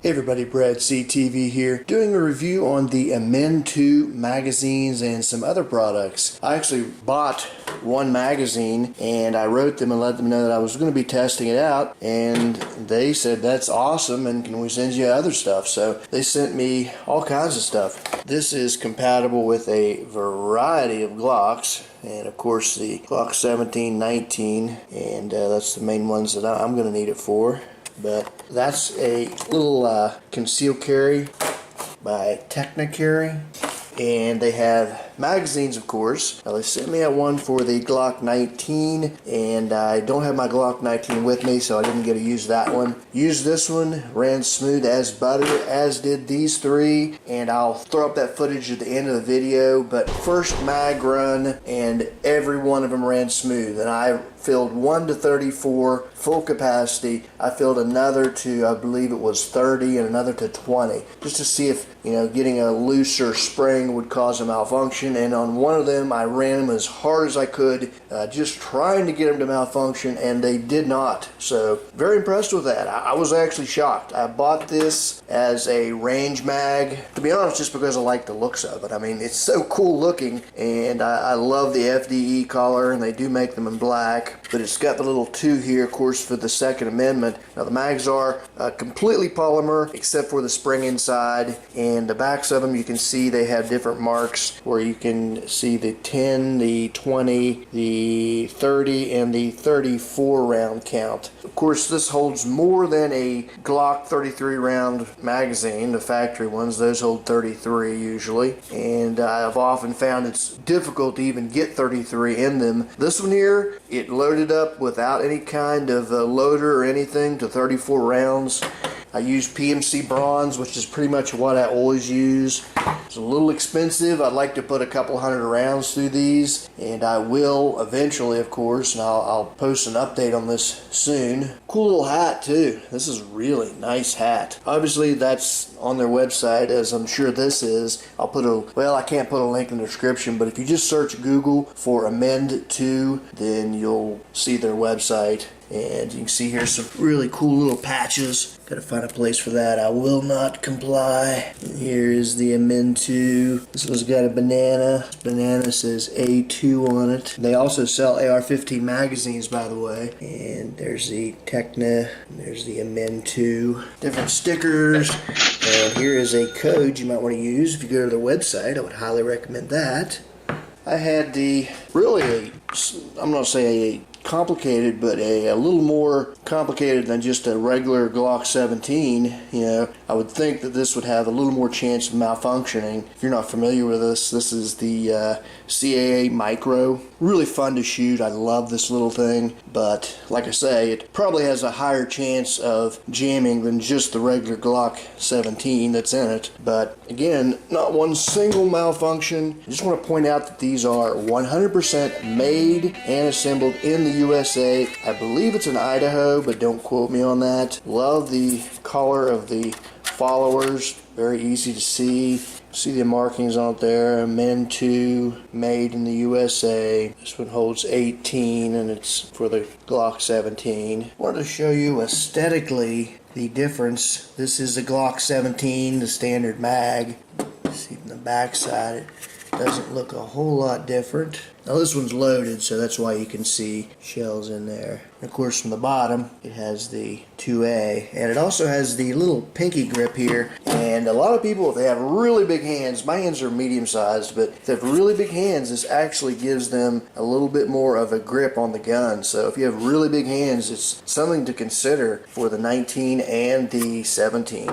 Hey everybody, Brad CTV here, doing a review on the Amend2 magazines and some other products. I actually bought one magazine and I wrote them and let them know that I was going to be testing it out, and they said that's awesome and can we send you other stuff. So they sent me all kinds of stuff. This is compatible with a variety of Glocks, and of course the Glock 17, 19, and that's the main ones that I'm going to need it for. But that's a little concealed carry by Technicarry, and they have magazines, of course. Now they sent me out one for the Glock 19, and I don't have my Glock 19 with me, so I didn't get to use that one. Used this one, ran smooth as butter, as did these three, and I'll throw up that footage at the end of the video. But first mag run, and every one of them ran smooth, and I filled 1 to 34 full capacity. I filled another to, I believe it was 30, and another to 20, just to see if, you know, getting a looser spring would cause a malfunction. And on one of them I ran them as hard as I could, just trying to get them to malfunction, and they did not. So very impressed with that. I was actually shocked. I bought this as a range mag, to be honest, just because I like the looks of it. I mean, it's so cool looking, and I love the FDE color, and they do make them in black. But it's got the little 2 here, of course, for the Second Amendment. Now the mags are completely polymer except for the spring inside, and the backs of them, you can see they have different marks where you can see the 10, the 20, the 30, and the 34 round count. Of course, this holds more than a Glock 33 round magazine. The factory ones, those hold 33 usually, and I've often found it's difficult to even get 33 in them. This one here, it loaded up without any kind of loader or anything to 34 rounds. I use PMC bronze, which is pretty much what I always use. It's a little expensive. I'd like to put a couple hundred rounds through these, and I will eventually, of course, and I'll post an update on this soon. Cool little hat too. This is a really nice hat. Obviously that's on their website, as I'm sure this is. I'll put I can't put a link in the description, but if you just search Google for Amend2, then you'll see their website. And you can see here some really cool little patches. Gotta find a place for that. I will not comply. And here is the Amend2. This one's got a banana. Banana says A2 on it. They also sell AR-15 magazines, by the way. And there's the Techna. And there's the Amend2. Different stickers. And here is a code you might want to use if you go to their website. I would highly recommend that. I had I'm going to say a complicated, but a little more complicated than just a regular Glock 17. You know, I would think that this would have a little more chance of malfunctioning. If you're not familiar with this is the CAA Micro. Really fun to shoot. I love this little thing, but like I say, it probably has a higher chance of jamming than just the regular Glock 17 that's in it. But again, not one single malfunction. I just want to point out that these are 100% made and assembled in the USA. I believe it's in Idaho, but don't quote me on that. Love the color of the followers. Very easy to see. See the markings on it there. Amend2, made in the USA. This one holds 18, and it's for the Glock 17. I wanted to show you aesthetically the difference. This is the Glock 17, the standard mag. See from the back side, it doesn't look a whole lot different. Now this one's loaded, so that's why you can see shells in there. And of course from the bottom it has the 2A, and it also has the little pinky grip here. And a lot of people, if they have really big hands, my hands are medium sized, but if they have really big hands, this actually gives them a little bit more of a grip on the gun. So if you have really big hands, it's something to consider for the 19 and the 17.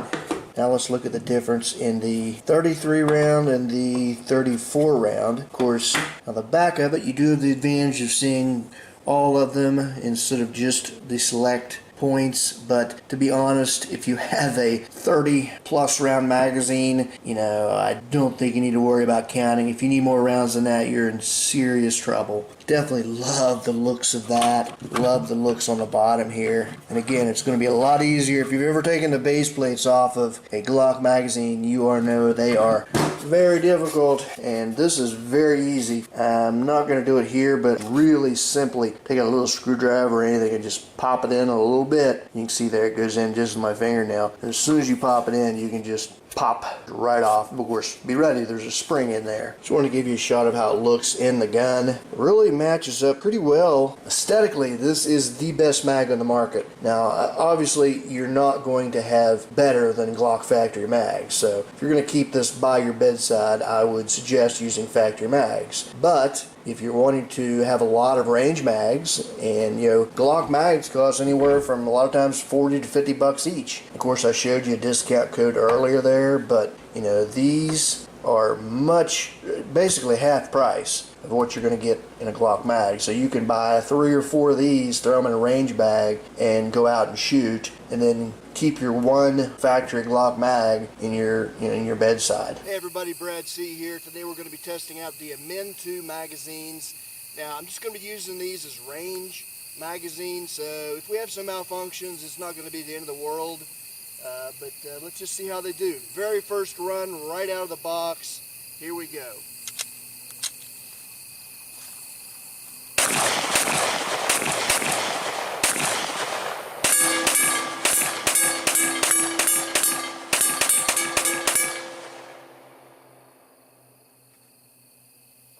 Now let's look at the difference in the 33 round and the 34 round. Of course, on the back of it, you do have the advantage of seeing all of them instead of just the select points. But to be honest, if you have a 30 plus round magazine, you know, I don't think you need to worry about counting. If you need more rounds than that, you're in serious trouble. Definitely love the looks of that. Love the looks on the bottom here. And again, it's going to be a lot easier if you've ever taken the base plates off of a Glock magazine. You already know they are very difficult, and this is very easy. I'm not going to do it here, but really simply take a little screwdriver or anything and just pop it in a little bit. You can see there it goes in just with my fingernail. And as soon as you pop it in, you can just pop right off. Of course, be ready, there's a spring in there. Just want to give you a shot of how it looks in the gun. It really matches up pretty well. Aesthetically, this is the best mag on the market. Now, obviously, you're not going to have better than Glock factory mags. So, if you're going to keep this by your bedside, I would suggest using factory mags. But if you're wanting to have a lot of range mags, and Glock mags cost anywhere from a lot of times 40 to 50 bucks each. Of course, I showed you a discount code earlier there, but these are basically half price of what you're going to get in a Glock mag. So you can buy 3 or 4 of these, throw them in a range bag, and go out and shoot, and then keep your one factory Glock mag in your bedside. Hey everybody, Brad C here. Today we're going to be testing out the Amend2 magazines. Now I'm just going to be using these as range magazines, so if we have some malfunctions, it's not going to be the end of the world. But let's just see how they do. Very first run, right out of the box. Here we go.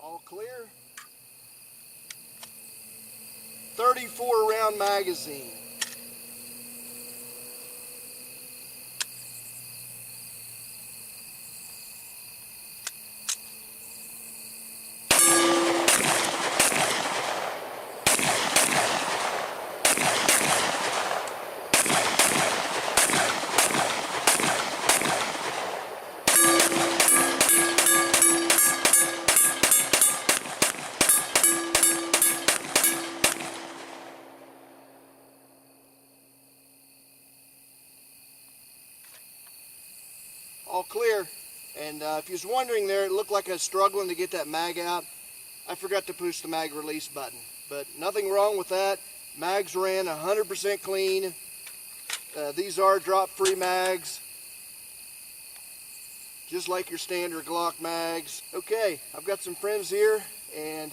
All clear. 34 round magazine. All clear. And if you was wondering there, it looked like I was struggling to get that mag out. I forgot to push the mag release button, but nothing wrong with that. Mags ran 100% clean. These are drop-free mags, just like your standard Glock mags. Okay, I've got some friends here, and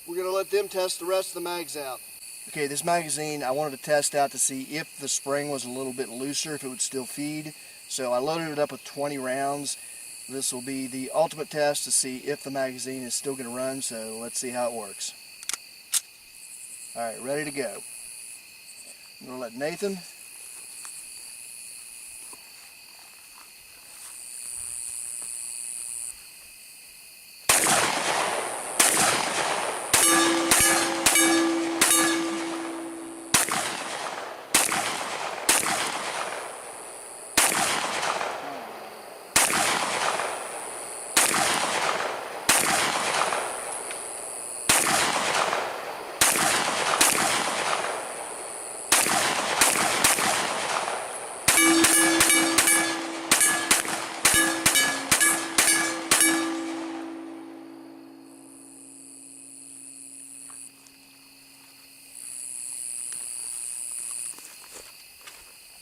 we're going to let them test the rest of the mags out. Okay, this magazine I wanted to test out to see if the spring was a little bit looser, if it would still feed. So I loaded it up with 20 rounds. This will be the ultimate test to see if the magazine is still going to run, so let's see how it works. Alright, ready to go. I'm going to let Nathan.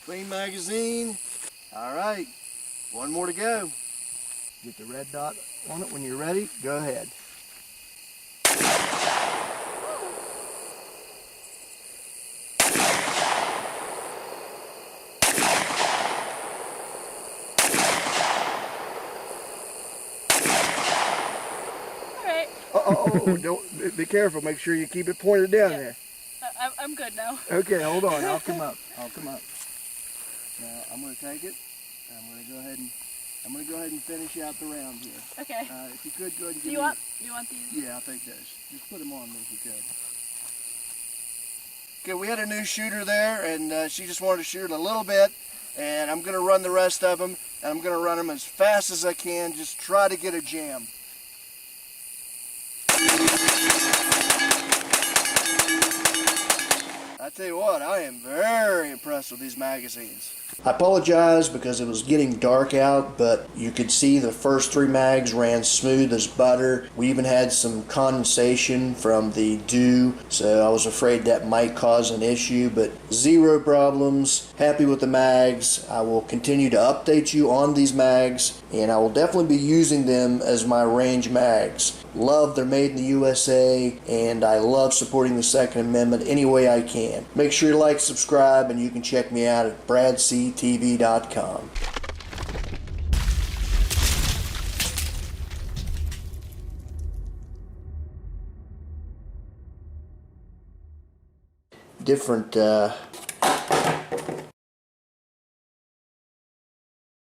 Clean magazine. Alright, one more to go. Get the red dot on it when you're ready. Go ahead. Alright. Oh, don't be careful. Make sure you keep it pointed down there. I'm good now. Okay, hold on. I'll come up. Now I'm going to take it. I'm going to go ahead and finish out the round here. Okay. If you could go ahead and Do you want these? Yeah, I'll take those. Just put them on me if you could. Okay, we had a new shooter there, and she just wanted to shoot a little bit, and I'm going to run the rest of them, and I'm going to run them as fast as I can. Just try to get a jam. I tell you what, I am very impressed with these magazines. I apologize because it was getting dark out, but you could see the first 3 mags ran smooth as butter. We even had some condensation from the dew, so I was afraid that might cause an issue, but 0 problems. Happy with the mags. I will continue to update you on these mags, and I will definitely be using them as my range mags. love they're made in the USA, and I love supporting the Second Amendment any way I can. Make sure you like, subscribe, and you can check me out at bradctv.com. Different